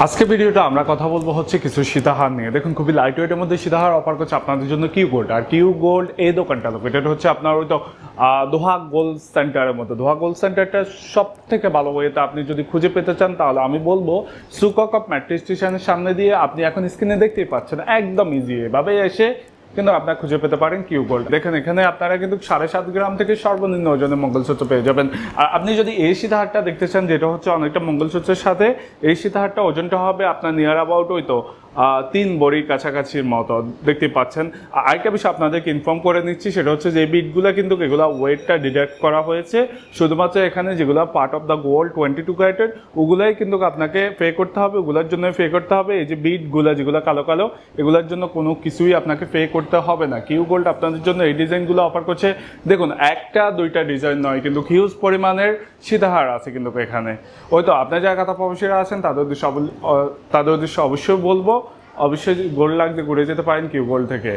আজকে ভিডিওটা আমরা কথা বলবো হচ্ছে কিছু সীতাহার নিয়ে। দেখুন, খুবই লাইট ওয়েটের মধ্যে সীতাহার অফার করছে আপনাদের জন্য কিউ গোল্ড। আর কিউ গোল্ড এই দোকানটা লোকেটেড হচ্ছে আপনার ওই তো দোহা গোল্ড সেন্টারের মধ্যে। দোহা গোল্ড সেন্টারটা সব থেকে ভালো ওয়েতে আপনি যদি খুঁজে পেতে চান তাহলে আমি বলবো সুকক অফ মেট্রো স্টেশনের সামনে দিয়ে আপনি এখন স্ক্রিনে দেখতেই পাচ্ছেন, একদম ইজি এভাবে এসে কিন্তু আপনারা খুঁজে পেতে পারেন কিউ গোল্ড। দেখেন এখানে আপনারা কিন্তু 7.5 গ্রাম থেকে সর্বনিম্ন ওজনের মঙ্গলসূত্র পেয়ে যাবেন। আর আপনি যদি এই সীতাহারটা দেখতে চান, যেটা হচ্ছে অনেকটা মঙ্গলসূত্রের সাথে, এই সীতাহারটা ওজনটা হবে আপনার নিয়ার অ্যাবাউট ওই তো 3 বড়ির কাছাকাছির মতো দেখতে পাচ্ছেন। আরেকটা বিষয় আপনাদেরকে ইনফর্ম করে নিচ্ছি, সেটা হচ্ছে যে বিটগুলো কিন্তু এগুলো ওয়েটটা ডিডাক্ট করা হয়েছে। শুধুমাত্র এখানে যেগুলো পার্ট অফ দ্য গোল্ড 22 ক্যারেটের ওগুলাই কিন্তু আপনাকে পে করতে হবে, ওগুলোর জন্য পে করতে হবে। এই যে বিটগুলো যেগুলো কালো কালো, এগুলোর জন্য কোনো কিছুই আপনাকে পে করতে হবে না। কিউ গোল্ড আপনাদের জন্য এই ডিজাইনগুলো অফার করছে। দেখুন, একটা দুইটা ডিজাইন নয়, কিন্তু হিউজ পরিমাণের সীতাহার আছে কিন্তু এখানে। ওই তো আপনার যারা কথা প্রবাসীরা আছেন তাদের উদ্দেশ্যে অবশ্যই বলবো, অবশ্যই গোল্ড লাগতে ঘুরে যেতে পারেন কিউ গোল্ড থেকে।